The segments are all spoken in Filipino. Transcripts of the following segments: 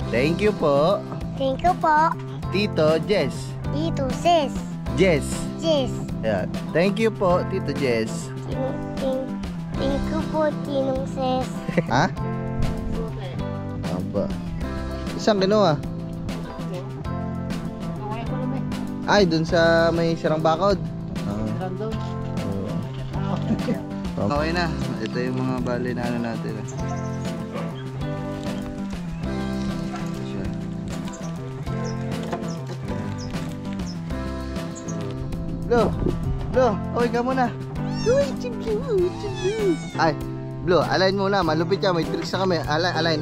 Thank you po. Thank you po. Tito Jess. Tito Ses. Jess. Jess. Ayan. Thank you po, Tito Jess. Thank you po, Tinong Ses. Ha? Aba. Isang ginawa. Ay, dun sa may sirang bakod. Okay na. Ito yung mga bali na ano natin. Blue, okay ka muna. Ay, Blue, align muna. Malupit ka, may tricks na kami. Align.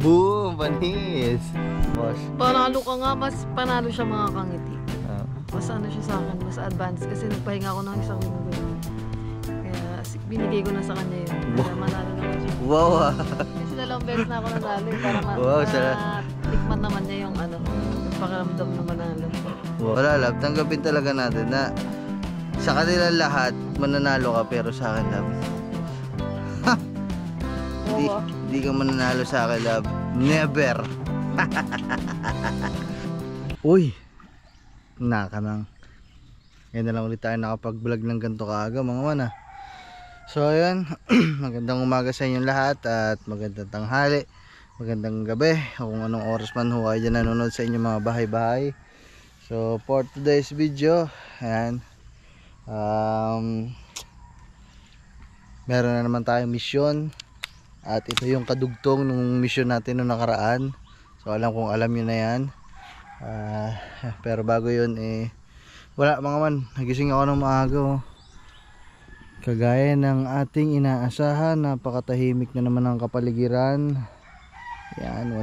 Boom, panis. Boss. Panalo ka nga, mas panalo siya mga kangiti. Mas ano siya sa akin, mas advanced kasi nagpahinga ako ng isang linggo. Kaya binigay ko na sa kanya yun. Kaya manalo naman siya. Wow. Kasi dalawang beses na ako nanalo para tikman naman niya yung ano, pakiramdam na manalo. Wala love, tanggapin talaga natin na sa kanila lahat mananalo ka pero sa akin love. Di ka mananalo sa akin love. Never. Uy. Nakanang. Ngayon na lang ulit tayo nakapag-vlog ng ganito kaaga mga man ah. So ayun, magandang umaga sa inyong lahat at magandang tanghali, magandang gabi kung anong oras man ho kayo dyan nanonood sa inyong mga bahay-bahay. So for today's video, ayan, meron na naman tayong mission at ito yung kadugtong ng mission natin noong nakaraan. So alam kong alam nyo na yan. Pero bago yun wala mga man, nagising ako ng maaga oh. Kagaya ng ating inaasahan, napakatahimik na naman ang kapaligiran. Yan,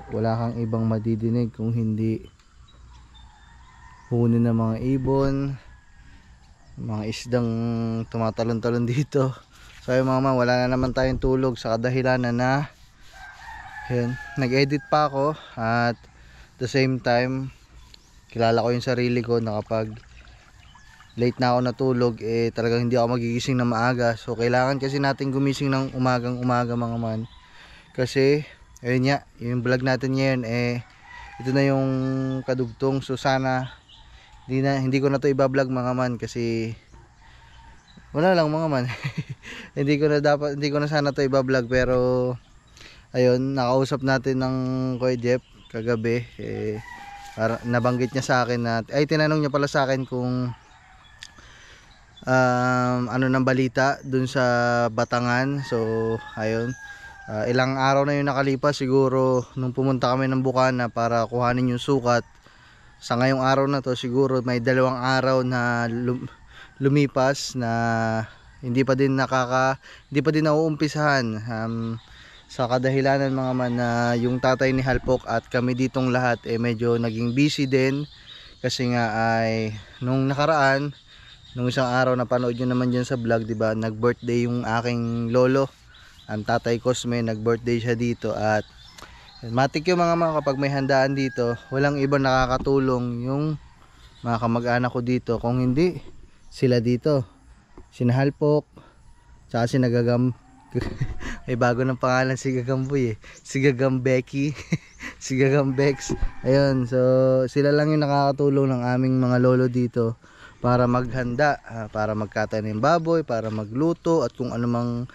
wala kang ibang madidinig kung hindi huni ng mga ibon, mga isdang tumatalon-talon dito. So ayun mga man, wala na naman tayong tulog sa kadahilanan na yun, nag-edit pa ako at the same time kilala ko yung sarili ko na kapag late na ako natulog talagang hindi ako magigising na maaga. So kailangan kasi natin gumising ng umagang umaga mga man, kasi ayun nga, yung vlog natin ngayon ito na yung kadugtong. So sana hindi ko na to i-vlog mga man kasi wala lang mga man. hindi ko na sana to i-vlog, pero ayun, nakausap natin ng Kuya Jeff kagabi para nabanggit niya sa akin na tinanong niya pala sa akin kung ano ng balita dun sa Batangan. So ayun, ilang araw na yung nakalipas siguro nung pumunta kami ng Bukana para kuhanin yung sukat. Sa ngayong araw na to siguro may 2 araw na lumipas na hindi pa din nauumpisahan. Sa kadahilanan mga man na yung tatay ni Halpok at kami ditong lahat medyo naging busy din, kasi nga ay nung nakaraan, nung isang araw na panood nyo naman dyan sa vlog, diba, nag-birthday yung aking lolo, ang Tatay Cosme, nag-birthday siya dito. At matik yung mga kapag may handaan dito, walang ibang nakakatulong yung mga kamag-anak ko dito kung hindi sila dito, sina Halpok tsaka si Nagagam. May bago ng pangalan si Gagamboy si Gagambeki. Si Gagambex. Ayun, so sila lang yung nakakatulong ng aming mga lolo dito para maghanda, para magkatanim baboy, para magluto at kung ano mang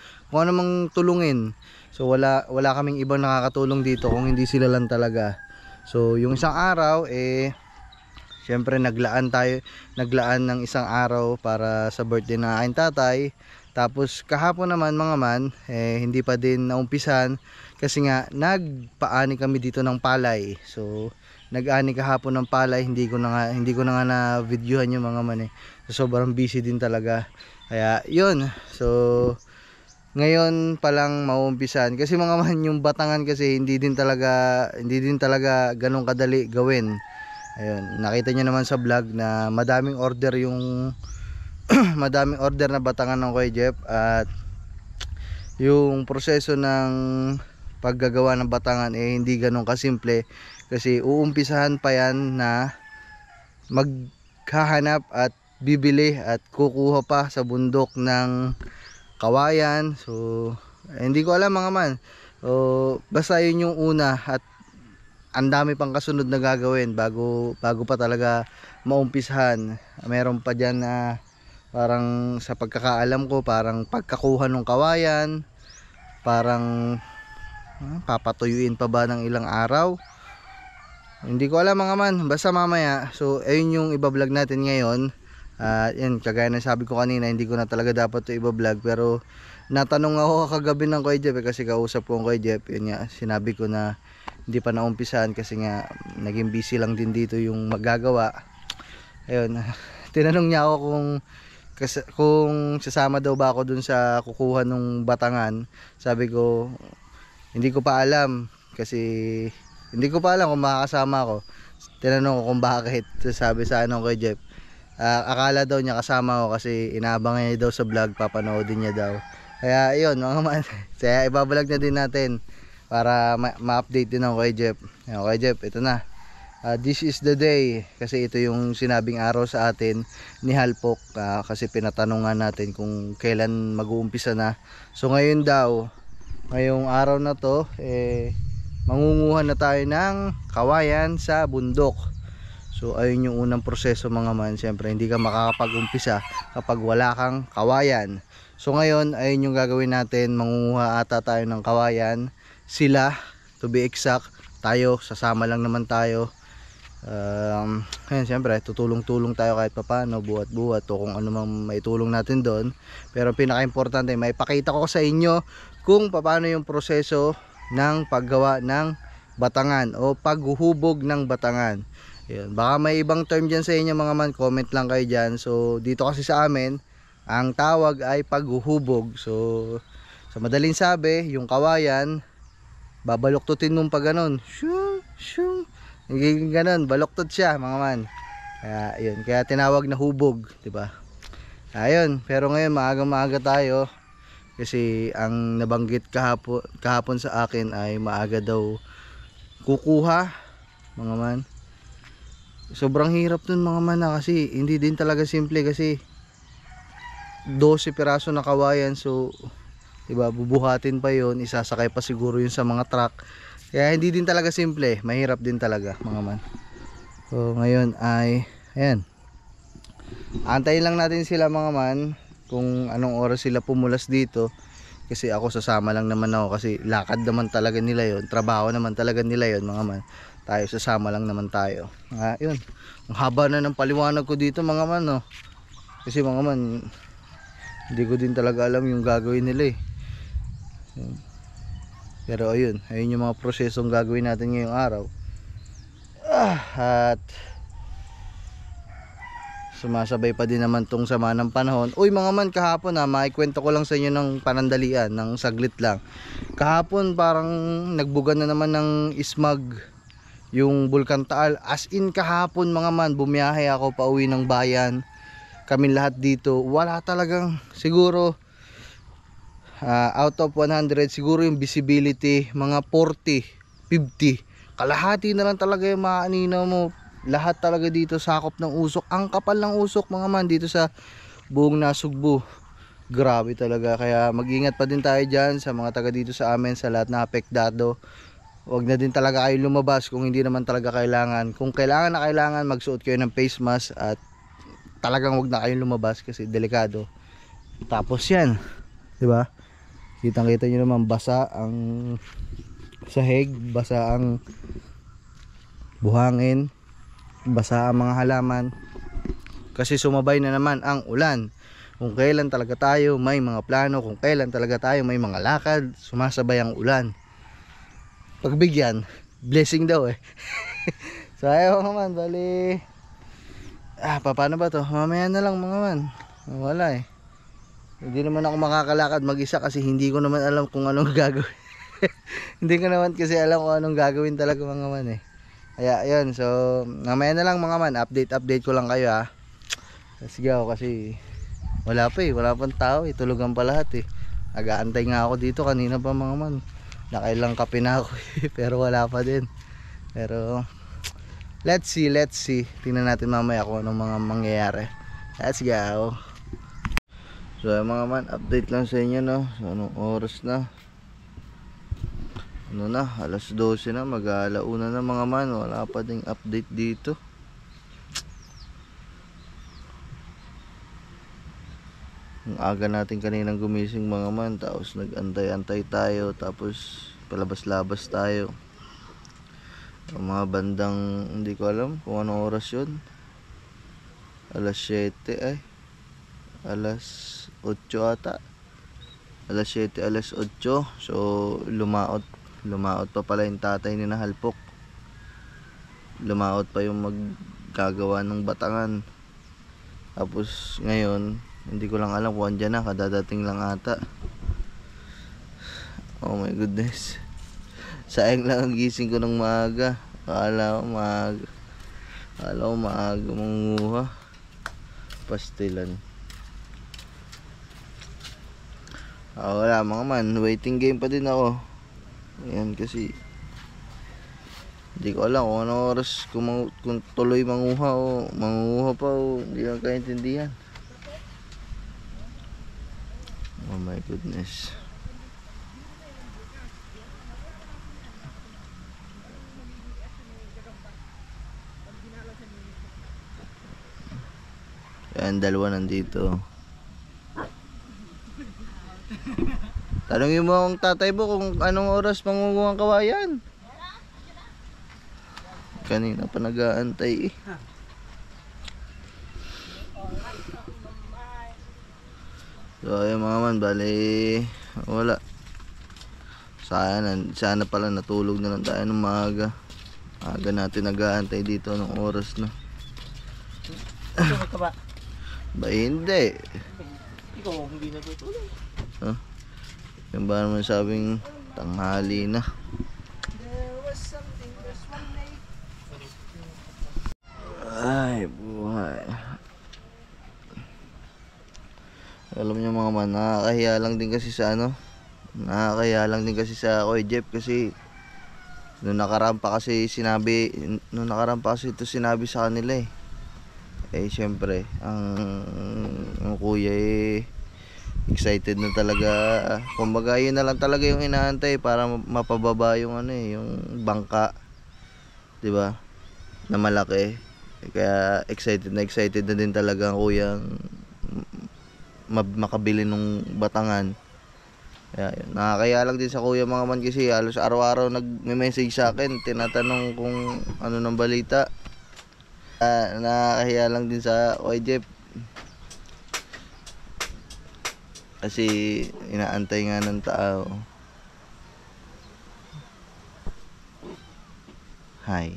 tulungin. So wala kaming ibang nakakatulong dito kung hindi sila lang talaga. So yung isang araw syempre naglaan ng isang araw para sa birthday ng aking tatay. Tapos kahapon naman mga man hindi pa din naumpisan kasi nga nagpaani kami dito ng palay. So nag-ani kahapon ng palay, hindi ko na nga na videohan yung mga man so, sobrang busy din talaga. Kaya yun, so ngayon pa lang mauumpisan kasi mga man, yung Batangan kasi hindi din talaga ganun kadali gawin. Ayun, nakita nyo naman sa vlog na madaming order na Batangan ng Kuya Jeff, at yung proseso ng paggagawa ng Batangan hindi ganun kasimple. Kasi uumpisahan pa yan na maghahanap at bibili at kukuha pa sa bundok ng kawayan. So hindi ko alam mga man O basta yun yung una at ang dami pang kasunod na gagawin bago pa talaga maumpisahan. Meron pa diyan na parang sa pagkakaalam ko parang pagkakuha ng kawayan, parang papatuyuin pa ba ng ilang araw. Hindi ko alam mga man, basta mamaya. So ayun yung iba-vlog natin ngayon. Yan, kagaya ng sabi ko kanina, hindi ko na talaga dapat ito iba-vlog, pero natanong ako kagabi ng Kuya Jeff kasi kausap ko ang Kuya Jeff. Yun nga, sinabi ko na hindi pa naumpisahan kasi nga naging busy lang din dito yung magagawa. Ayun, tinanong niya ako kung sasama daw ba ako dun sa kukuha nung batangan. Sabi ko, hindi ko pa alam kasi hindi ko pa alam kung makakasama ako. Tinanong ko kung bakit. Sabi sa Kuya Jeff, akala daw niya kasama ako kasi inaabangan niya daw sa vlog, papanoodin niya daw. Kaya yun mga man, kaya ibablog na din natin para ma-update din ng Kuya Jeff. Ayun, Kuya Jeff, ito na. This is the day, kasi ito yung sinabing araw sa atin ni Halpok, kasi pinatanungan natin kung kailan mag-uumpisa na. So ngayon daw, ngayong araw na to, mangunguha na tayo ng kawayan sa bundok. So ayun yung unang proseso mga man. Siyempre hindi ka makakapag-umpisa kapag wala kang kawayan. So ngayon ayun yung gagawin natin. Mangunguha ata tayo ng kawayan. Sila, to be exact, tayo, sasama lang naman tayo. Ayun, siyempre tutulong-tulong tayo kahit papano, buhat-buhat o kung ano mang maitulong natin doon. Pero pinaka-importante, maipakita ko sa inyo kung paano yung proseso ng paggawa ng batangan o paghuhubog ng batangan. Ayun, baka may ibang term dyan sa inyo mga man, comment lang kayo dyan. So dito kasi sa amin, ang tawag ay paghuhubog. So sa madaling sabi, yung kawayan babaluktutin mong pa ganun, shoo, shoo, nagiging ganun, baluktot siya mga man. Kaya yun, kaya tinawag na hubog, diba? Ayun, pero ngayon maaga tayo kasi ang nabanggit kahapon sa akin ay maaga daw kukuha mga man. Sobrang hirap nun mga man kasi hindi din talaga simple kasi 12 piraso na kawayan. So diba, bubuhatin pa yon, isasakay pa siguro yun sa mga truck. Kaya hindi din talaga simple, mahirap din talaga mga man. So ngayon ay ayan, antayin lang natin sila mga man kung anong oras sila pumulas dito. Kasi ako sasama lang naman ako kasi lakad naman talaga nila yon, trabaho naman talaga nila yon mga man. Tayo sasama lang naman tayo. Yun, ang haba na ng paliwanag ko dito mga man, no? Kasi mga man, hindi ko din talaga alam yung gagawin nila eh. Pero ayun yung mga prosesong gagawin natin ngayong araw. At sumasabay pa din naman tong sama ng panahon. Uy mga man, kahapon maikwento ko lang sa inyo ng panandalian, ng saglit lang. Kahapon parang nagbugan na naman ng ismag yung Bulkan Taal. As in kahapon mga man, bumiyahe ako pa uwi ng bayan, kaming lahat dito, wala talagang siguro out of 100 siguro yung visibility mga 40, 50, kalahati na lang talaga yung maaninaw mo. Lahat talaga dito sakop ng usok, ang kapal ng usok mga man dito sa buong Nasugbu. Grabe talaga, kaya mag-ingat pa din tayo dyan sa mga taga dito sa amin, sa lahat na apektado. Huwag na din talaga kayo lumabas kung hindi naman talaga kailangan. Kung kailangan na kailangan, magsuot kayo ng face mask at talagang huwag na kayong lumabas kasi delikado. Tapos yan, di ba? Kitang-kita nyo naman, basa ang sahig, basa ang buhangin, basa ang mga halaman. Kasi sumabay na naman ang ulan. Kung kailan talaga tayo may mga plano, kung kailan talaga tayo may mga lakad, sumasabay ang ulan. Pagbigyan, blessing daw eh. So ayaw mga man, bali paano ba to? Mamaya na lang mga man. Wala eh. Hindi naman ako makakalakad mag-isa kasi hindi ko naman alam kung anong gagawin. Hindi ko naman kasi alam kung anong gagawin talaga mga man eh. Kaya yun, so mamaya na lang mga man, update ko lang kayo Sige ako kasi wala pa eh, wala pang tao eh, tulugan pa lahat eh. Nag-aantay nga ako dito kanina pa mga man. Nakailang kape na ako pero wala pa din. Pero let's see. Tingnan natin mamaya kung anong mga mangyayari. Let's go. So mga man, update lang sa inyo no. So anong oras na? Ano na, alas 12 na, mag-aalauna na mga man. Wala pa ding update dito. Ang aga natin kaninang gumising mga man, tapos nag-antay-antay tayo, tapos palabas-labas tayo. Ang mga bandang, hindi ko alam kung anong oras yun. Alas 7 ay. Alas 8 ata. Alas 7, alas 8. So, lumaot pa pala yung tatay ni Nahalpok. Lumaot pa yung maggagawa ng batangan. Tapos, ngayon, hindi ko lang alam kung andyan na, kadadating lang ata. Oh my goodness. Sayang lang ang gising ko ng maaga. Akala ko maaga manguha. Pastilan. Wala mga man, waiting game pa din ako. Ayan kasi hindi ko alam kung anong oras kung tuloy manguha o manguha pa o hindi ko kaintindihan. Oh my goodness. Ayan, dalawa nandito. Tanungin mo ang tatay mo kung anong oras mangunguha ang kawayan. Kanina pa nag-aantay eh. So ayun mga man, bali wala. Sana pala natulog na lang tayo ng maaga. Aga natin nag-aantay dito ng oras na. Tulog ka ba? Ba hindi. Ikaw hindi natutulog. Huh? Yung ba naman sabing tanghali na. Ay buhay. Alam niyo mga man, nakakahiya lang din kasi sa Kuya Jeff kasi nung nakaraan pa kasi ito sinabi sa kanila eh. Eh syempre ang kuya eh excited na talaga. Kumbaga yun na lang talaga yung inaantay para mapababa yung yung bangka, 'di ba? Na malaki. Kaya excited na din talaga ang kuyang makabili nung batangan. Kaya yun, nakakaya lang din sa kuya mga man kasi halos araw-araw nagme-message sa akin, tinatanong kung ano ng balita. Nakakahiya lang din sa Kuya Jeff kasi inaantay nga ng tao. Hi.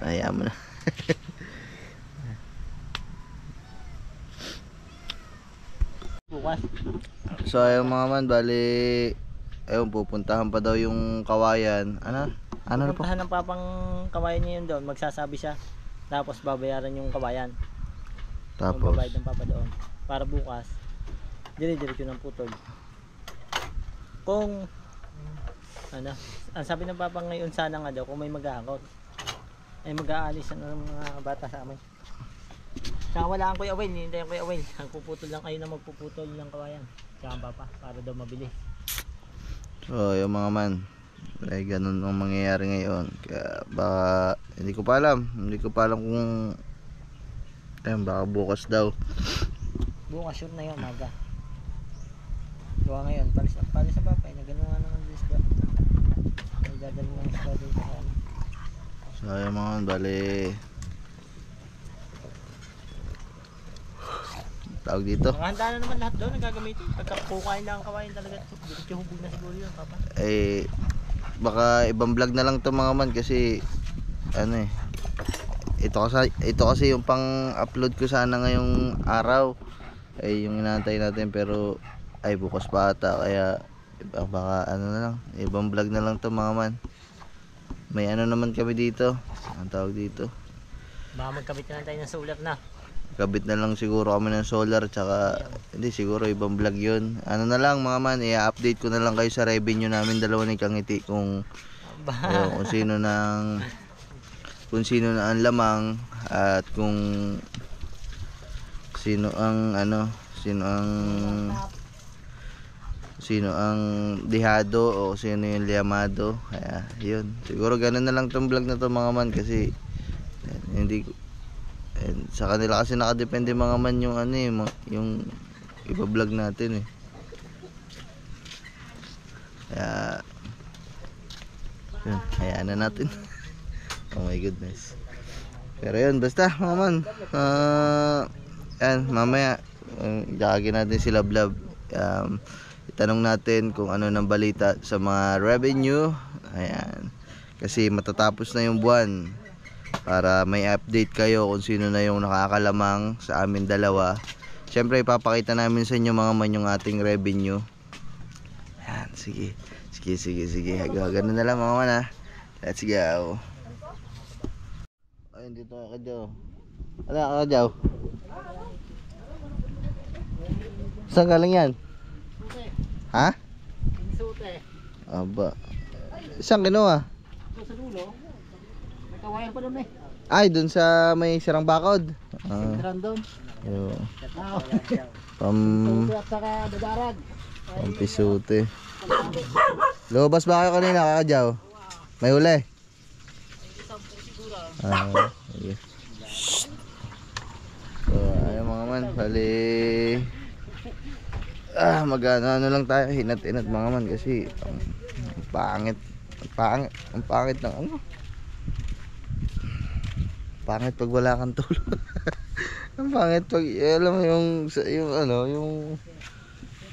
Ayaw mo na. Bukas. So ayun mga man, bali ayun, pupuntahan pa daw yung kawayan. Ano na po? Pupuntahan ng papang kawayan niya yun doon. Magsasabi siya. Tapos babayaran yung kawayan. Tapos Magbabayad ng papa doon. Para bukas, dire-diretso ng putol. Kung ang sabi ng papa ngayon sana nga daw kung may mag-aakot ay mag-aalis ng mga bata sa amin. Saka wala ang Kuya Wayne, hindi ang Kuya Wayne. Ang puputol lang kayo na magpuputol ng kawayan. Saka ang papa, para daw mabili. so yung mga man, ay ganun ang mangyayari ngayon. Kaya baka hindi ko pa alam kung ayun, baka bukas daw. Bukas shoot na yun, maga. Gawa ngayon, palis na papa, nagano nga naman this ba? Ay dadali ng isda doon sa ano. So ayun mga man, bali tawag dito. Nakahanda na naman lahat doon, nagagamitin. Pagkakukain lang ang kawain talaga, hubog na siguro yun, papa. Eh baka ibang vlog na lang to mga man kasi ito kasi yung pang-upload ko sana ngayong araw. Ay yung inaantay natin pero ay bukas pa ata, kaya baka na lang, ibang vlog na lang to mga man. May naman kami dito, ang tawag dito, Baka magkabit na lang tayo ng solar na. kabit na lang siguro kami ng solar, tsaka hindi siguro ibang vlog yun. Na lang mga man, i-update ko na lang kayo sa revenue namin dalawa ni Kangiti kung sino na ang lamang at kung sino ang sino ang dihado o sino yung liyamado. Kaya yun, siguro ganun na lang tong vlog na to mga man, kasi hindi sa kanila kasi nakadepende mga man yung ano eh, yung iba-vlog natin eh. Kaya yun, hayaan na natin. Oh my goodness. Pero yun, basta mga man, yan, mamaya jakagin natin si Lablab. Itanong natin kung ano ng balita sa mga revenue. Ayan, kasi matatapos na yung buwan, para may update kayo kung sino na yung nakakalamang sa amin dalawa. Siyempre ipapakita namin sa inyo mga man yung ating revenue. Ayan, sige. Ganun na lang mga man ha. Let's go. Ayun, dito ka Jaw. Ano ka Jaw? Saan galing yan? Ha? Sute. Aba. Saan kinuha? Sa dulo. May kawayan pa doon eh. Ay, dun sa may sirang bakod. Random. Yo. Now. Pam At saka dadarag. Pampisute. Lumabas ba kayo kanina Kakajaw? May huli? Okay. So, ayun mga man, bali ano lang tayo, hinat-hinat mga man, kasi ang pangit ng ano, pangit pag wala kang tulog. Ang pangit pag alam mo yung ano, yung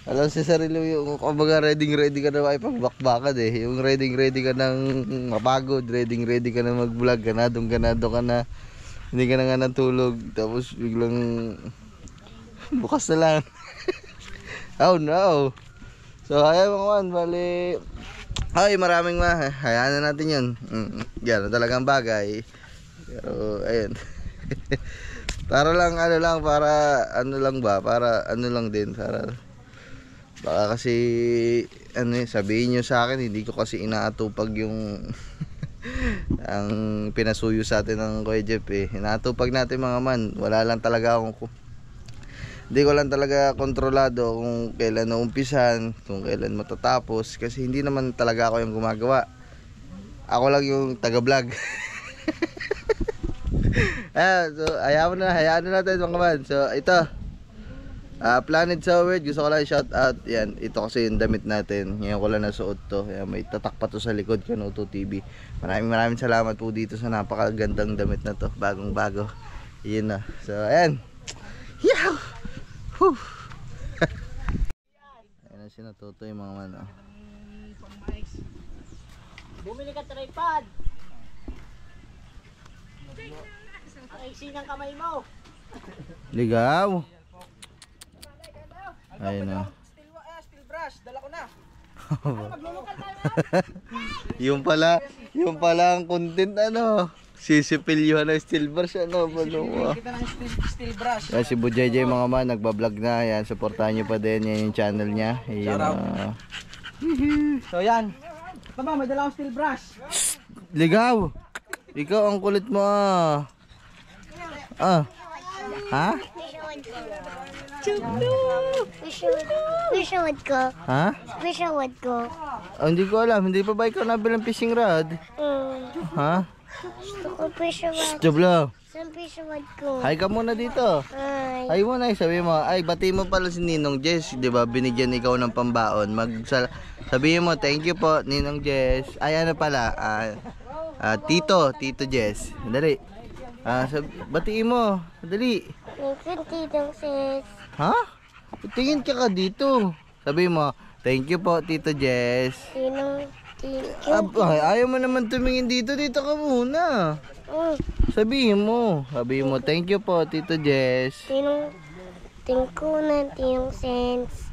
alam sa sarili yung kumbaga ready ka na makipagbakbakan eh. Yung ready ka nang mapagod, ready ka na mag-vlog, ganado ka na, hindi ka na nga natulog, tapos biglang bukas na lang. Oh no. So ayun mga man, bali ay maraming hayaan na natin yun. Yan talagang bagay. Pero ayun. Para lang din, para baka kasi sabihin nyo sa akin hindi ko kasi inaatupag yung ang pinasuyo sa atin ng Kuya Jeff eh. Inaatupag natin mga man, wala lang talaga hindi ko lang talaga kontrolado kung kailan naumpisan, kung kailan matatapos, kasi hindi naman talaga ako yung gumagawa, ako lang yung taga-vlog. So hayaan na natin mga man. So ito Planet Soward, gusto ko lang shout out. Yan, ito kasi yung damit natin. Ngayon ko lang nasuot to. Yan, may tatak pa to sa likod, Kanuto TV. Maraming salamat po dito sa napakagandang damit na to. Bagong bago. Yun na. So ayan. Yow! Whew! Ayan na sinatuto yung mga man. Bumili ka tripod. Ang iksi ng kamay mo. Ligaw! Ayun na. Steel brush, dala ko na. yung pala ang content sisipilyuhan ng steel brush Kita ng steel brush. Yan si Bujayjay mga man, nagbablog na. Yan, supportahan nyo pa din, yan yung channel niya. Yan, So yan. Tama, may dala akong steel brush. Ligaw! Ikaw ang kulit mo Ha? Fishwood ko. Ha? Fishwood ko. Hindi ko alam, hindi pa ba ikaw nabilang fishing rod? Ha? Gusto ko fishwood. Joblo, Saan fishwood ko? hi ka muna dito. Ay. Ay muna, sabi mo, ay bati mo pala si Ninong Jess, 'di ba? Binigyan ikaw ng pambaon. Sabihin mo, thank you po Ninong Jess. Ay ano pala, Tito Jess. Dali. Batiin mo, dali. Titong sis. Ha? Tingin ka dito. Sabi mo, thank you po Tito Jess. Ayaw mo naman tumingin dito ka muna. Sabihin mo, thank you po Tito Jess. Tingko na tiyong sense.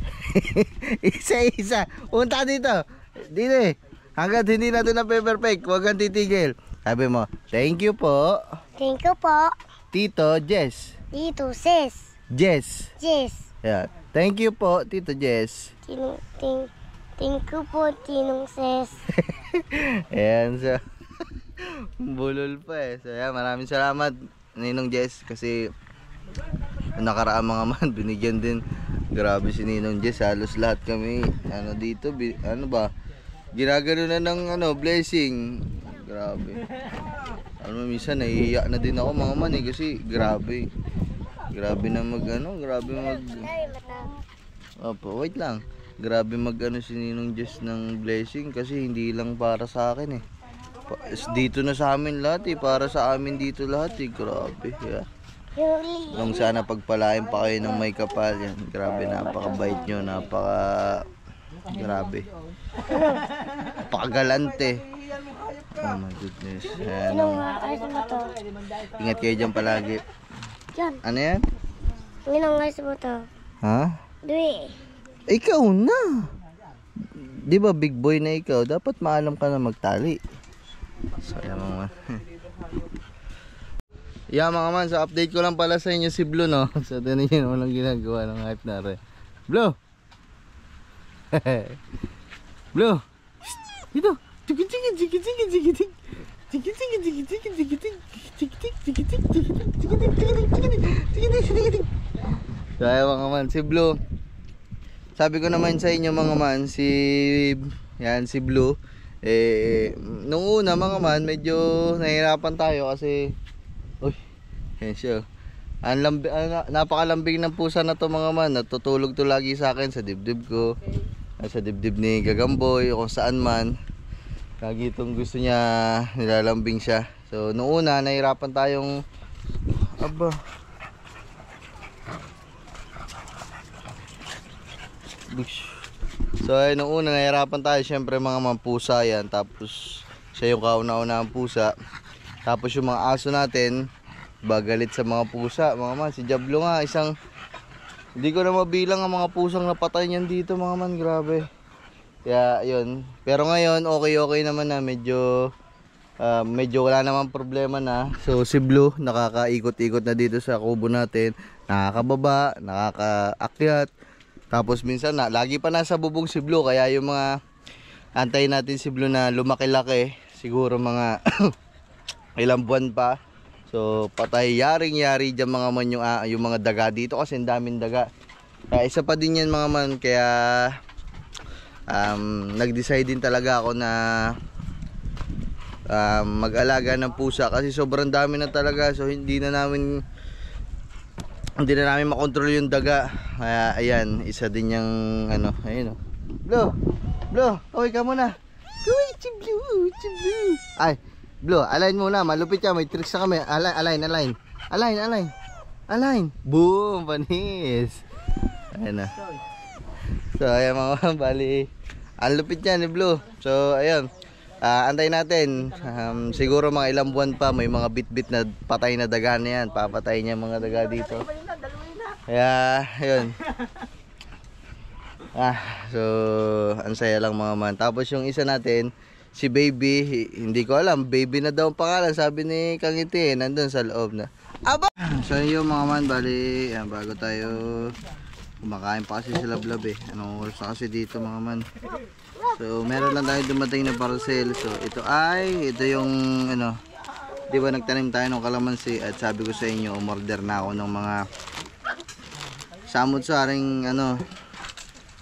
Isa. Punta dito. Dito eh. Hanggat hindi natin na perfect, huwag kang titigil. Sabi mo, thank you po. Thank you po. Tito Jess. Tito sis. Jess. Yeah. Thank you po Tito Jess. Thank you po Tinong sis. Ayan, so bulol pa eh. So yeah, maraming salamat Ninong Jess, kasi nakaraan mga man binigyan din Grabe si Ninong Jess, halos lahat kami ano dito, ano ba? Ginagano na ng ano, blessing. Grabe. Ano minsan naiiyak na din ako mga man kasi grabe. Grabe na grabe mag Opo, wait lang. Grabe mag si Ninong Jess ng blessing kasi hindi lang para sa akin eh. Dito na sa amin lahat eh, para sa amin dito lahat eh. Grabe, yeah. Nung sana pagpalain pa kayo ng may kapal yan. Grabe, napakabait nyo, grabe. Napakagalante. Oh my goodness. Ayan, ingat kayo dyan palagi. Ano yan? Ginangayos mo to. Ha? Dwi. Ikaw na. Di ba big boy na ikaw? Dapat maalam ka na magtali. So yan mga yeah mga man, so update ko lang pala sa inyo si Blue, no? So tinan nyo naman ang ginagawa ng hype na rin. Blue! Blue! Dito! So ayan mga man, si Blue, sabi ko naman sa inyo mga man, si Blue, nung una mga man, medyo nahihirapan tayo kasi yan siya. Napakalambing ng pusa na to mga man. Natutulog to lagi sa akin sa dibdib ko, sa dibdib ni Gagamboy, o kung saan man. Lagi itong gusto niya, nilalambing siya. So nung una nahihirapan tayong So nung una nahihirapan tayo, syempre mga pusa yan. Tapos siya yung kauna-una ang pusa. Tapos yung mga aso natin bagalit sa mga pusa mga man. Si Diablo nga, hindi ko na mabilang ang mga pusang napatay niyan dito mga man. Grabe. Kaya yun. Pero ngayon okay naman na, medyo wala namang problema na. So si Blue nakakaikot-ikot na dito sa kubo natin, nakakababa, nakakaakyat. Tapos minsan lagi pa nasa bubong si Blue, kaya yung mga antayin natin si Blue na lumaki-laki, siguro mga ilang buwan pa. So patay, yaring-yari dyan mga man yung mga daga dito kasi ang daming daga. Kaya isa pa din yan mga man, kaya nag-decide din talaga ako na mag-alaga ng pusa kasi sobrang dami na talaga. So hindi na namin makontrol yung daga. Kaya ayan, isa din yung ayun o. Blue, kaway ka muna. Kaway, Blue. Ay, Blue, align muna, malupit ka, may tricks na kami. Align. Boom, panis. Ayan na. So ayan mga bali, ang lupit niya ni Blue. So ayun, antayin natin, siguro mga ilang buwan pa, may mga bit na patay na daga na yan. Papatay niya mga daga dito. Kaya ayun. So ang saya lang mga man. Tapos yung isa natin, si Baby, hindi ko alam, Baby na daw ang pangalan, sabi ni Kangiti, nandun sa loob na. Aba! So yun mga man, bali, bago tayo kumakain pa kasi sila Blab eh. Anong oras na kasi dito mga man. So meron lang tayo dumating na parcel. So ito yung di ba nagtanim tayo ng kalamansi at sabi ko sa inyo, umorder na ako ng mga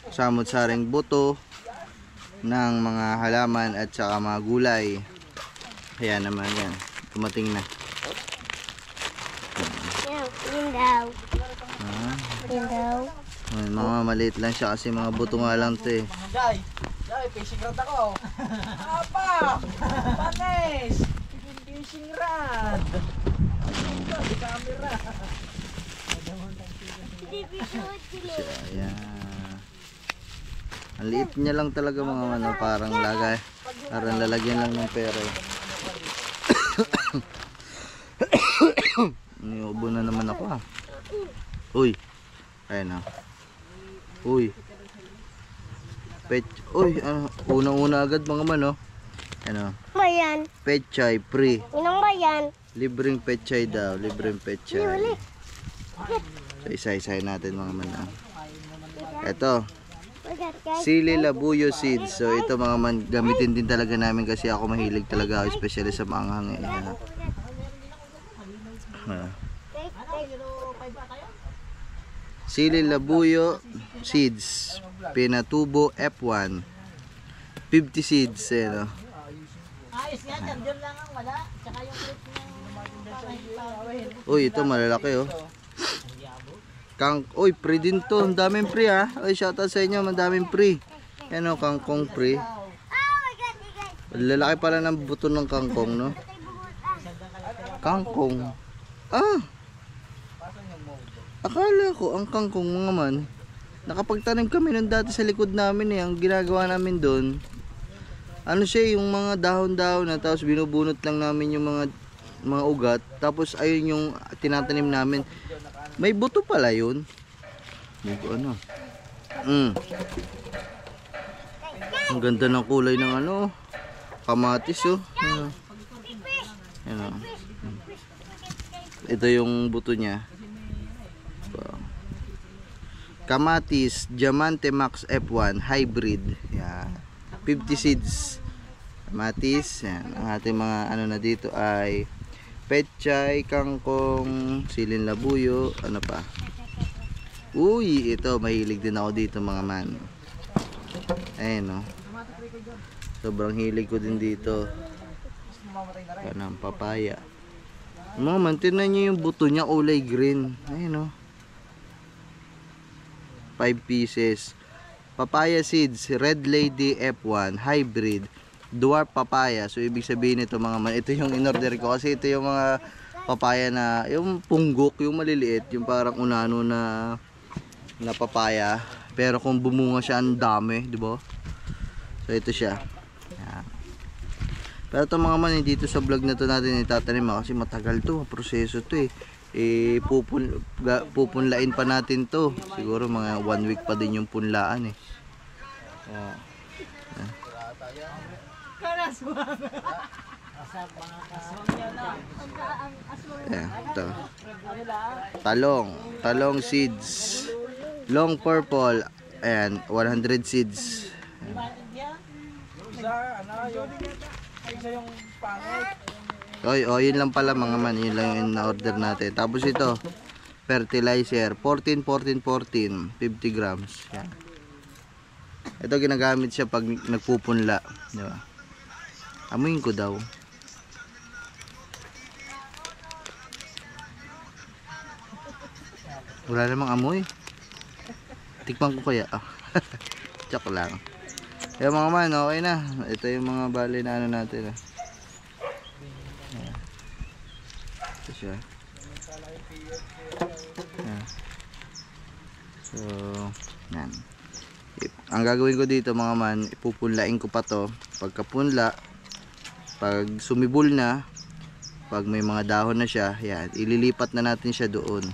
samot-saring buto ng mga halaman at saka mga gulay. Ayan naman yan, dumating na. Yun daw. Ayan, mga maliit lang siya kasi mga buto nga lang to eh. Jai, fishing rod ako. Apa! Panes! Fishing rod! Camera! Ayan. Ang liit niya lang talaga mga parang lalagyan lang ng pera eh. Niubo na naman ako Uy. Ayan Uy. Unang-una agad mga man Bayan. Pechay free. Inang bayan. Libreng pechay daw, libreng pechay. So isa-isahin natin mga man. Ito, sili labuyo seeds. So ito mga man, gamitin din talaga namin kasi ako mahilig talaga, especially sa maanghang eh. Sili labuyo seeds. Pinatubo F1. 50 seeds. Ayan, oh. Ayos nga, dyan lang ang wala. Tsaka yung fruit na... Uy, ito malalaki oh. Uy, free din to. Ang daming free ha. Uy, shoutout sa inyo. Ang daming free. Yan oh, kangkong free. Lalaki pala ng buto ng kangkong, no? Kangkong. Ah! Akala ko ang kangkong mga man. Nakapagtanim kami nun dati sa likod namin eh. Ang ginagawa namin doon, ano siya, yung mga dahon-dahon na tapos binubunot lang namin yung mga ugat. Tapos ayun yung tinatanim namin. May buto pala yun. Ano? Ang ganda ng kulay ng ano, kamatis oh. Ano. Ito yung buto niya. Kamatis Diamante Max F1 Hybrid. Yan. 50 seeds. Kamatis. Yan. Ang ating mga ano na dito ay pechay, kangkong, silin labuyo, ano pa. Uy, ito mahilig din ako dito mga man. Ayun, no. Sobrang hilig ko din dito. Kanang papaya. Mga man, tingnan nyo yung buto niya, kulay green. Ayun, no. 5 pieces. Papaya seeds, Red Lady F1 Hybrid Dwarf papaya. So ibig sabihin ito mga man, ito yung in-order ko kasi ito yung mga papaya na yung punggok, yung maliliit, yung parang unano na papaya. Pero kung bumunga siya ang dami, di ba? So ito siya. Yan. Pero ito mga man, dito sa vlog na to natin itatanim kasi matagal to, proseso to eh. Pupunlain pa natin to. Siguro mga 1 week pa din yung punlaan eh. Ito. Talong seeds. Long purple and 100 seeds. Yun lang pala mga man, yun lang yung na-order natin. Tapos ito, fertilizer, 14, 50 grams. Yan. Ito ginagamit siya pag nagpupunla. Di ba? Amuin ko daw. Wala namang amoy. Tikman ko kaya. Joke lang. Yung mga man, okay na. Ito yung mga bali na ano natin. Ito siya. So, yan. Ang gagawin ko dito mga man, ipupunlain ko pa to. Pagkapunla, pag sumibol na, pag may mga dahon na siya, yan, ililipat na natin siya doon.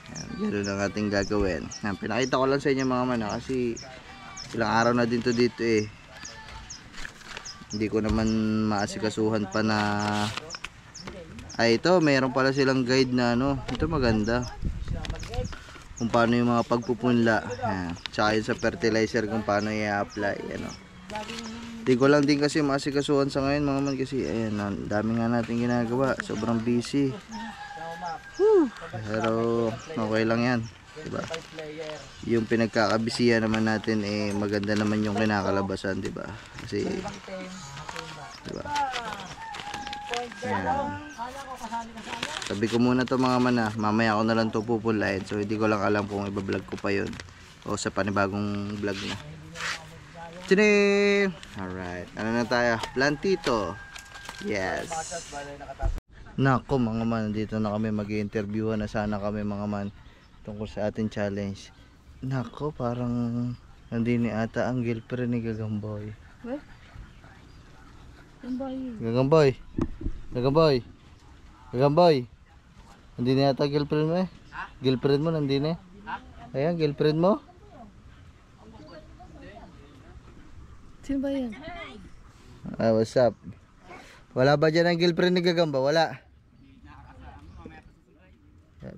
Yan, ganoon ang ating gagawin. Yan, pinakita ko lang sa inyo mga man kasi ilang araw na din to dito eh. Hindi ko naman maasikasuhan pa na ito, mayroon pala silang guide na ano. Ito maganda. Kung paano yung mga pagpupunla. Yan. Tsaka yun sa fertilizer kung paano i-apply. Ano. Hindi ko lang din kasi maasikasuhan sa ngayon mga man kasi ayan, dami nga natin ginagawa. Sobrang busy. Whew. Pero okay lang yan. Diba? Yung pinagkakabisihan naman natin eh maganda naman yung kinakalabasan, diba? Kasi diba? Ayan. Sabi ko muna to mga man mamaya ako na lang to pupulain. So hindi ko lang alam kung ibablog ko pa yun o sa panibagong vlog na. Tini! Alright, ano na tayo? Plantito. Yes. Nako mga man, dito na kami mag-i-interviewan na sana kami mga man tungkol sa ating challenge. Nako, parang nandini ata ang girlfriend ni Gagamboy. What? Gagamboy. Gagamboy. Gagamboy. Nandini ata girlfriend mo eh. Girlfriend mo nandini. Ayan, girlfriend mo. Sino ba yan? What's up? Wala ba dyan ang girlfriend ni Gagamba? Wala.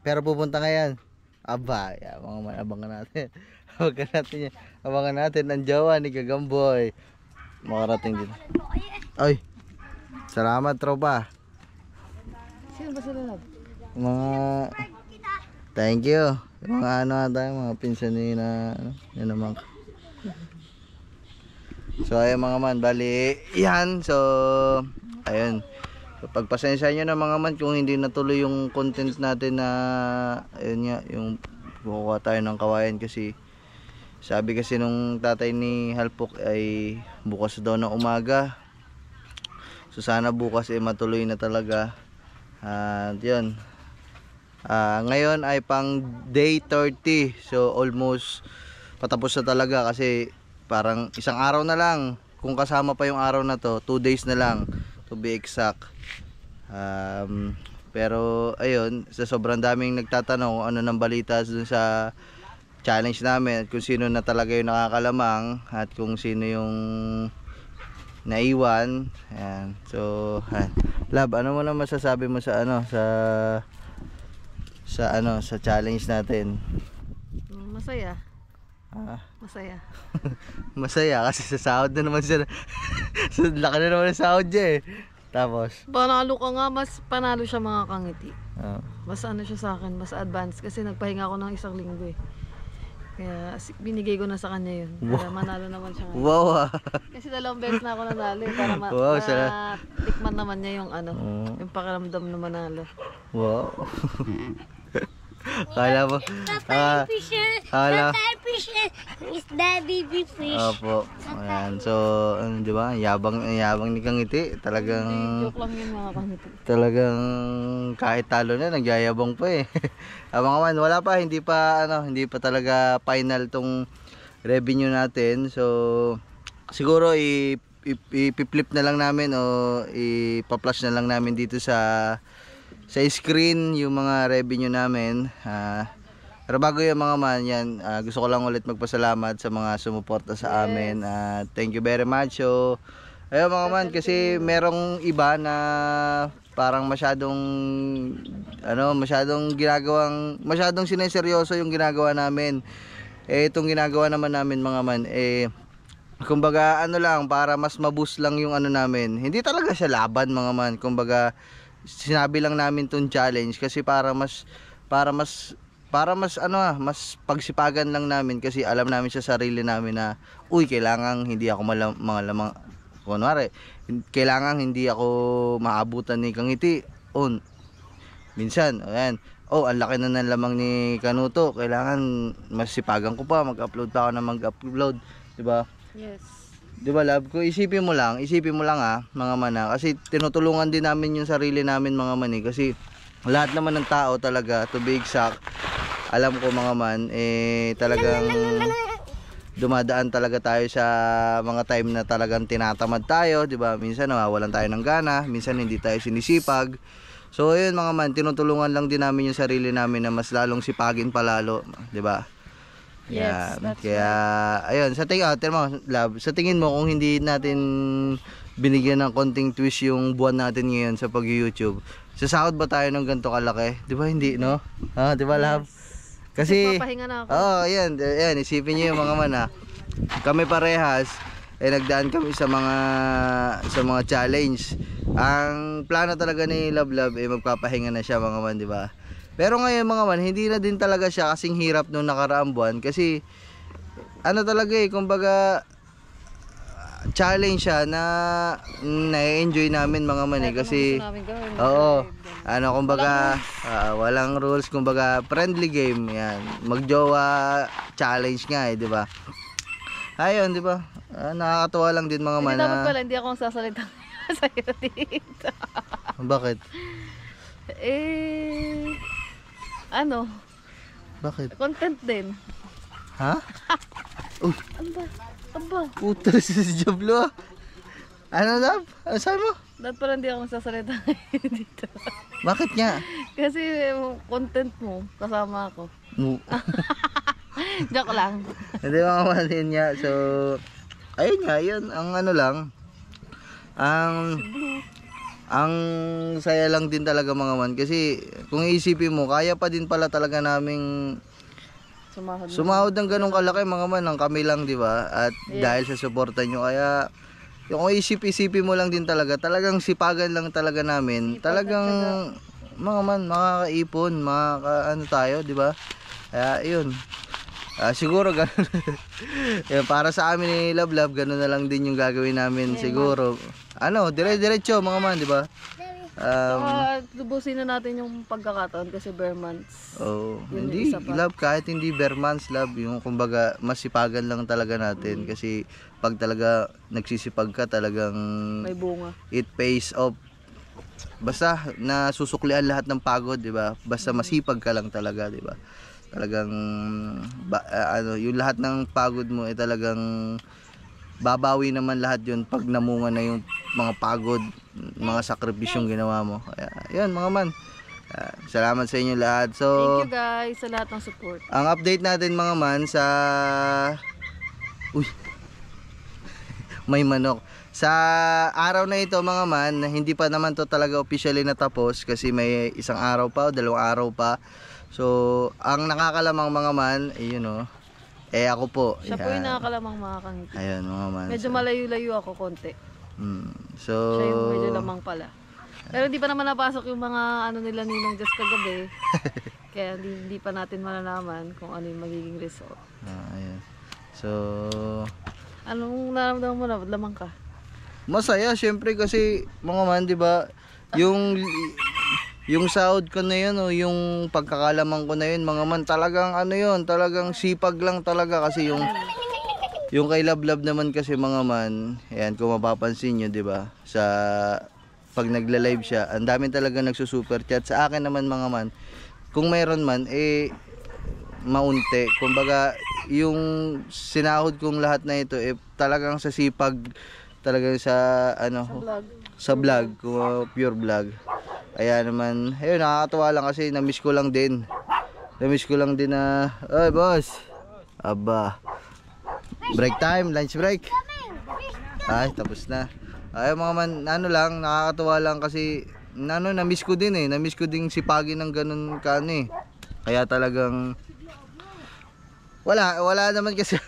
Pero pupunta ngayon. Aba, mga man, abangan natin. Abangan natin ang jowa ni Gagamboy. Makarating din. Ay, salamat tropa. Sino ba sila love? Thank you. Yung mga ano tayo, mga pinsan ni na ano, yun naman. So ayun mga man, bali yan. So ayun. So pagpasensya nyo na mga man kung hindi natuloy yung content natin na ayun nga, yung kukuha tayo ng kawayan kasi sabi kasi nung tatay ni Halpok ay bukas daw ng umaga. So sana bukas ay matuloy na talaga. At yun. Ngayon ay pang day 30. So almost patapos na talaga kasi parang isang araw na lang. Kung kasama pa yung araw na to, 2 days na lang to be exact. Pero ayun, sa sobrang daming nagtatanong kung ano nang balita dun sa challenge namin at kung sino na talaga yung nakakalamang at kung sino yung naiwan. Ayan. So, Lab, ano mo na masasabi mo sa ano sa challenge natin? Masaya. Masaya. Masaya kasi sa sahod na naman siya. So, laki na naman ng sahod niya eh. Tapos Panalo ka nga, mas panalo siya mga kangiti. oh. Mas ano siya sa akin, mas advanced kasi nagpahinga ako ng 1 linggo eh. Kaya binigay ko na sa kanya yun. Para manalo naman siya ngayon. Wow. Kasi 2 beses na ako nanalo eh, para Wow, tikman naman niya yung ano, yung pakiramdam na manalo. Wow. Kala mo kala is the baby fish. Opo. Ayan. So, ano, di ba? Yabang ni Kangiti. Talagang Joke lang yun mga kangiti. talagang kahit talo na nagyayabang pa eh. Mga man, wala pa, hindi pa talaga final tong revenue natin. So, siguro i-flip na lang namin o ipa-flash na lang namin dito sa screen yung mga revenue namin. Pero bago yung mga man yan, gusto ko lang ulit magpasalamat sa mga sumuporta sa amin. Thank you very much. So ayun mga man, kasi merong iba na parang masyadong sineseryoso yung ginagawa namin. Itong ginagawa naman namin mga man, kumbaga ano lang, para mas maboost lang yung ano namin. Hindi talaga siya laban mga man. Kumbaga sinabi lang namin tong challenge kasi para mas mas pagsipagan lang namin kasi alam namin sa sarili namin na kailangan hindi ako kailangan hindi ako maabutan ni Kangiti. Minsan, ayan. Ang laki na ng lamang ni Kanuto. Kailangan masipagan ko pa, mag-upload pa ako na mag-upload, 'di ba? Yes. 'Di ba, love ko? Isipin mo lang mga mana, kasi tinutulungan din namin yung sarili namin mga mani kasi lahat naman ng tao talaga, to be exact, alam ko mga man, talagang dumadaan talaga tayo sa mga time na talagang tinatamad tayo, 'di ba? Minsan nawawalan tayo ng gana, minsan hindi tayo sinisipag. So ayun mga man, tinutulungan lang din namin yung sarili namin na mas lalong sipagin palalo, 'di ba? Yes, that's Kaya ayun, sa tingin mo kung hindi natin binigyan ng konting twist yung buwan natin ngayon sa pag-YouTube, sasahod ba tayo ng ganito kalaki? 'Di ba hindi, no? 'Di ba, love? Kasi papahinga na ako. ayan, isipin niyo yung mga man kami parehas nagdaan kami sa mga challenge. Ang plano talaga ni Love magpapahinga na siya mga man, 'di ba? Pero ngayon mga man, hindi na din talaga siya kasing hirap nung nakaraang buwan kasi talaga kumbaga challenge siya na na-enjoy namin mga man kasi kumbaga walang rules, kumbaga friendly game yan. Magjowa challenge nga 'di ba? Ayun, 'di ba? Nakakatuwa lang din mga man. Dapat pala hindi ako sasalita sa'yo dito. Bakit? Bakit? Content din. Ha? Aba. Puta si Jablo. Ano daw? Ano sabi mo? Dapat pala hindi ako sasalita dito. Bakit nga? Kasi content mo, kasama ako. Joke lang. Hindi mga manin niya. So, ayun nga, yun. Ang saya lang din talaga mga man. Kasi kung iisipin mo, kaya pa din pala talaga naming sumahod ng ganong kalaki mga man. Ang kami lang, di ba? At dahil sa suporta nyo, kaya kung isipin mo lang din talagang sipagan lang talaga namin. Talagang mga man, makakaipon, ano tayo, di ba? Kaya, yun. Siguro, ganun. Yun, para sa amin ni Love Love, ganun na lang din yung gagawin namin siguro. Ano, dire-diretso, mga man, di ba? Lubusin na natin yung pagkakataon kasi bare months. Oh, Yun yung hindi, isa pa. Love, kahit hindi bare months, Love, yung kumbaga, masipagan lang talaga natin. Kasi, pag talaga nagsisipag ka, talagang May bunga. it pays off. Basta nasusuklian lahat ng pagod, 'di ba? Basta masipag ka lang talaga, 'di ba? Talagang yung lahat ng pagod mo ay talagang babawi naman lahat 'yun pag namunga na yung mga pagod, mga sakripisyong ginawa mo. Kaya 'yun mga man. Salamat sa inyo lahat. So, Thank you guys sa lahat ng support. ang update natin mga man sa may manok. Sa araw na ito mga man, hindi pa naman to talaga officially natapos kasi may isang araw pa o 2 araw pa. So, ang nakakalamang mga man, ayun o. Ako po. Siya po yung nakakalamang mga kangiti. Ayun mga man. Medyo malayo-layo ako konti. So, Siya yung medyo lamang pala. Pero hindi pa naman napasok yung mga ano nila Ninong just kagabi. Kaya hindi pa natin malalaman kung ano yung magiging result. ayun. So, Anong nararamdaman mo na? Lamang ka? masaya syempre kasi mga man, 'di ba? Yung sahod ko na yun o yung pagkakalamang ko na yun, mga man, talagang ano yun, talagang sipag lang talaga kasi yung kay Love Love naman kasi mga man, ayan, kung mapapansin nyo, 'di ba? Sa pag nagla-live siya, ang dami talaga nagsusuper chat. Sa akin naman mga man, kung mayroon man maunti. Kumbaga, yung sinahod kong lahat na ito talagang sa sipag, talagang sa Vlog. sa vlog, pure vlog. Kaya naman, ayun, nakakatuwa lang kasi na-miss ko lang din. Na-miss ko lang din na, ay boss, aba, break time, lunch break. Ay, tapos na. Ay mga man, lang, nakakatuwa lang kasi, na-miss ko din na-miss ko din sipagin ng ganun Kaya talagang, wala naman kasi,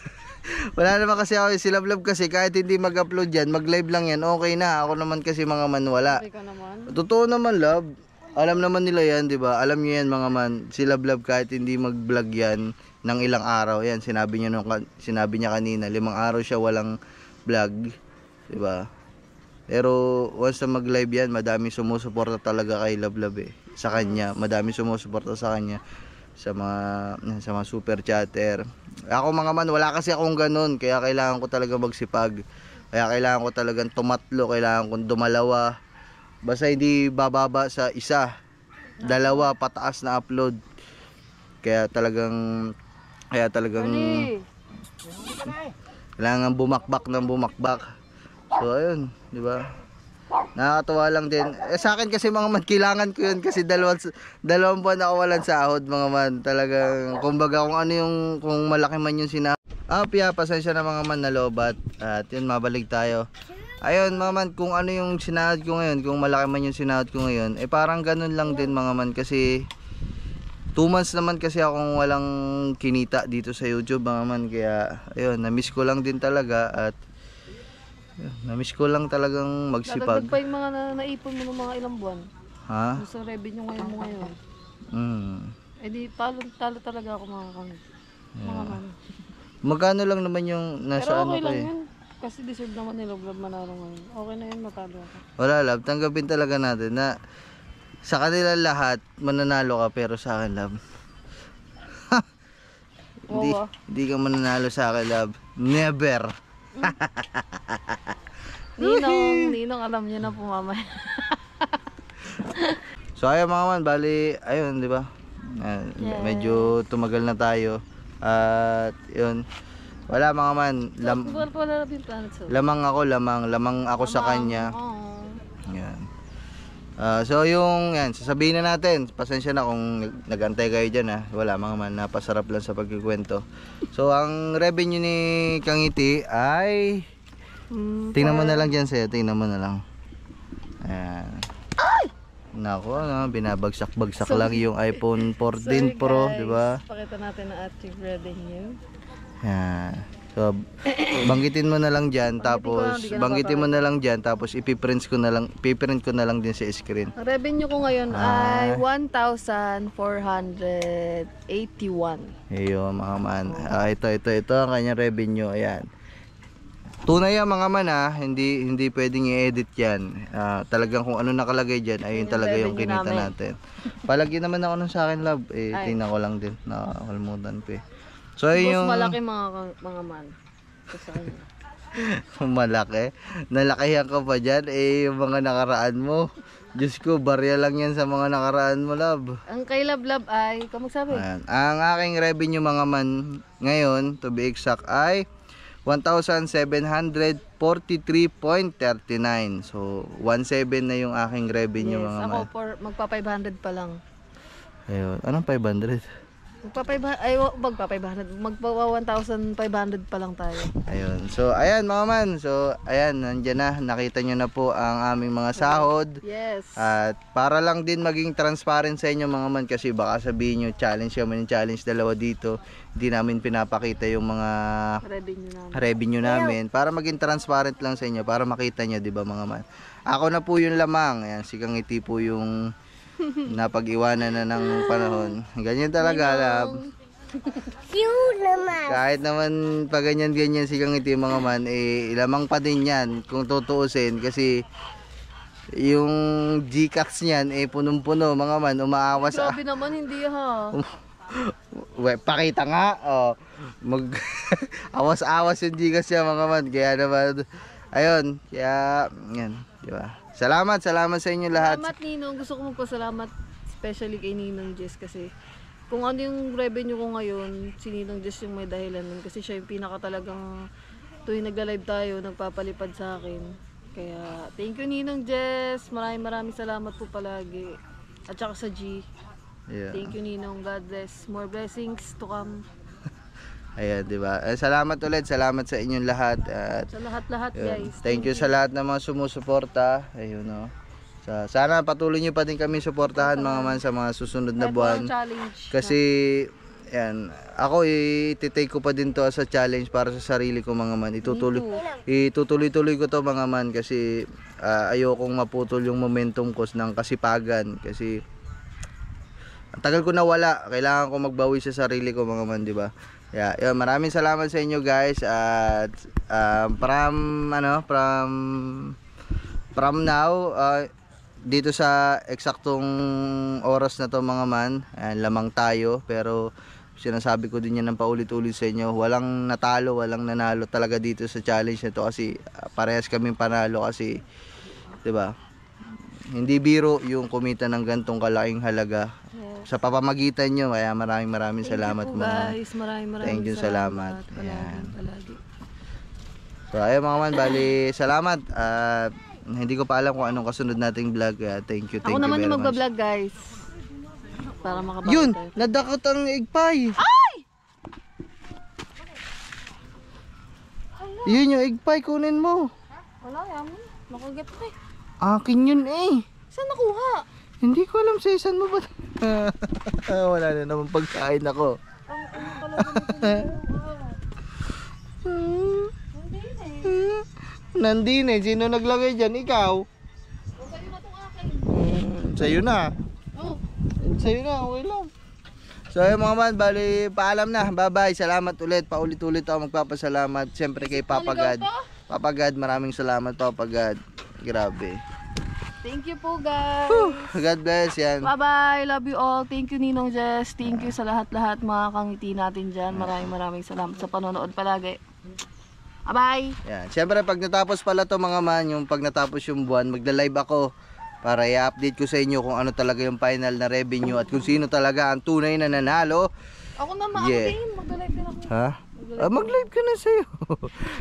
wala naman kasi ako, si Love Love kasi kahit hindi mag-upload yan, mag-live lang yan, okay na. Ako naman kasi mga man, wala. Ikaw naman. Totoo naman, Love. Alam naman nila yan, di ba? Alam niyo yan mga man. Si Love Love kahit hindi mag-vlog yan ng ilang araw, yan, sinabi niya kanina, 5 araw siya walang vlog, di ba? Pero once na mag-live yan, madami sumusuporta talaga kay Love Love sa kanya. Madami sumusuporta sa kanya sa mga super chatter. Ako mga man, wala kasi akong ganun, kaya kailangan ko talaga magsipag. Kaya kailangan ko talagang tumatlo, kailangan kong dumalawa. Basta hindi bababa sa 1, 2 pataas na upload. Kaya talagang kailangan bumakbak ng bumakbak. So ayun, di ba? Nakakatuwa lang din. Sa akin kasi mga man, kailangan ko yun kasi 2 buwan ako walang sahod mga man. Talagang, kumbaga kung malaki man yung sinahod. Pasensya na mga man na lobat. At yun, mabalik tayo. Ayun mga man, kung ano yung sinahod ko ngayon, kung malaki man yung sinahod ko ngayon, parang ganun lang din mga man kasi 2 months naman kasi akong walang kinita dito sa YouTube mga man. Kaya, ayun, na-miss ko lang din talaga at na-miss ko lang talagang magsipag. Dadagdag pa yung mga naipon mo ng mga ilang buwan. Ha? Sa revenue ngayon mo ngayon. Di talo talaga ako mga kangiti. Mga man. Magkano lang naman yung nasa Pero okay ko lang yun. Kasi deserve naman nila Love manalo ngayon. Okay na yun, matalo ako. Wala, Love, tanggapin talaga natin na sa kanila lahat mananalo ka, pero sa akin, Love, hindi ka mananalo sa akin, Love. Never. Ninong alam niya na po mamaya. So ayun mga man, bali ayun, di ba? Medyo tumagal na tayo. At yun, wala mga man, lamang ako sa kanya. Yan. So yung yan, sasabihin na natin, pasensya na kung nagantay kayo dyan wala mga man, napasarap lang sa pagkikwento. So ang revenue ni Kangiti ay tingnan mo na lang dyan sa'yo, tingnan mo na lang. Ayan. Nako, binabagsak-bagsak lang yung iPhone 14 Pro, di ba? Pakita natin ang ating revenue. Ayan. So, banggitin mo na lang dyan, tapos hindi ka na banggitin mo na lang dyan, tapos ipiprint ko na lang din sa screen. Ang revenue ko ngayon ay 1,481. Ayun mga man. Ito ang kanyang revenue. Ayan. Tunay yan mga man hindi pwedeng i-edit yan. Talagang kung ano nakalagay dyan, ayun talaga yung revenue kinita namin. natin. Palagyan naman ako nun sa akin, love. Ay. Tingnan ko lang din. Nakakalimutan pa eh. So Boss, yung malaki mga man. Ito sa kanya. malaki. Nalakihan ka pa dyan. Yung mga nakaraan mo. Diyos ko, barya lang yan sa mga nakaraan mo, love. Ang kay Love ay, ikaw magsabi. Ayan. Ang aking revenue mga man ngayon, to be exact, ay 1,743.39. So, 1,700 na yung aking revenue Yes, mga ako man. magpa 500 pa lang. Ayun. Anong 500? Magpa 1,500. Magpa 1,500 pa lang tayo. Ayun. So, ayan mga man. So, ayan. Nandyan na. Nakita nyo na po ang aming mga sahod. Yes. At para lang din maging transparent sa inyo mga man, kasi baka sabihin nyo challenge kami ng challenge dalawa dito, hindi namin pinapakita yung mga revenue namin para maging transparent lang sa inyo, para makita nyo, di ba mga man. Ako na po yung lamang. Ayan, si Kang Ngiti po yung napag-iwanan na ng panahon. Ganyan talaga, love. Cute naman. Kahit naman pa ganyan-ganyan si Kang Ngiti mga man, lamang pa din yan kung tutuusin, kasi yung Gcash niyan punong-puno mga man, umaawas. Grabe naman, hindi ha. Pakita nga, awas-awas yung Gcash niya mga man, kaya naman ayun, kaya yan, di ba? Salamat sa inyo lahat. Salamat Ninong, gusto ko magpasalamat especially kay Ninong Jess, kasi kung ano yung revenue ko ngayon, si Ninong Jess yung may dahilan nun, kasi siya yung pinaka talagang tuwing nagla-live tayo, nagpapalipad sa akin. Kaya thank you Ninong Jess, maraming salamat po palagi. At saka sa G, Yeah. thank you Ninong, God bless, more blessings to come. Ayan, di ba? Salamat ulit, salamat sa inyong lahat. At Sa lahat-lahat yun, guys. thank you sa lahat ng mga sumusuporta. Ayun, no. Sana patuloy nyo pa din kami suportahan mga man sa mga susunod na Kahit buwan. walang challenge. Kasi yan, ako ititake ko pa din to as a challenge para sa sarili ko mga man. Itutuloy-tuloy ko to mga man, kasi ayokong maputol yung momentum ko ng kasipagan, kasi ang tagal ko nawala. Kailangan ko magbawi sa sarili ko mga man, di ba? Yeah, yun, maraming salamat sa inyo guys, at from now dito sa eksaktong oras na to mga man, lamang tayo, pero sinasabi ko din yan ng paulit-ulit sa inyo, walang natalo, walang nanalo talaga dito sa challenge na to, kasi parehas kaming panalo, kasi 'di ba? Hindi biro yung kumita ng gantong kalaking halaga sa papamagitan nyo, kaya maraming salamat po, mga guys. Maraming thank you, salamat. Palagi. So ayun mga man, bali salamat. Hindi ko pa alam kung anong kasunod nating vlog, kaya thank you Ako very naman yung much. magbablog guys. Para makabawi Yun, tayo. nadakot ang egg pie. Yun yung egg pie, kunin mo. Wala, yaman. Makagat ko eh. Akin yun eh. Saan nakuha? Hindi ko alam sa isan mo ba. Wala na naman pagkain ako. Nandine, sino naglagay dyan? Ikaw? Sa'yo na itong akin. Sa'yo na. Oh. Sa'yo na, okay lang. So ayun mga man, bali paalam na. Bye bye, salamat ulit. Paulit-ulit ako magpapasalamat. Siyempre kay Papa God. Papa God, maraming salamat Papa God. Grabe. Thank you po guys. God bless yan. Bye-bye. Love you all. Thank you Ninong Jess. Thank you sa lahat-lahat mga kangiti natin dyan. Maraming salamat sa panonood palagi. Bye-bye. Yan. Siyempre pag natapos pala to mga man, yung pag natapos yung buwan, magla-live ako para i-update ko sa inyo kung ano talaga yung final na revenue at kung sino talaga ang tunay na nanalo. Ako naman, Yeah. ako din. Mag-live din ako. Ha? Mag-live ka na sa'yo.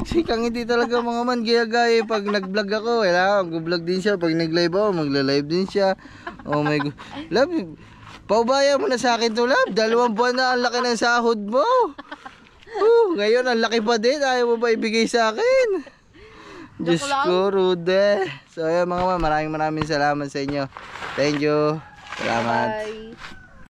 Si Kang hindi talaga mga man gaya-gaya pag nag-vlog ako. Mag-vlog din siya. Pag nag-live ako, magla-live din siya. Oh my God. Love, paubaya mo na sa akin to, love. 2 buwan na ang laki ng sahod mo. Ngayon, ang laki pa din. Ayaw mo ba ibigay sa akin? Diyos ko, Rude. So, ayan mga man, maraming salamat sa inyo. Thank you. Salamat. Bye.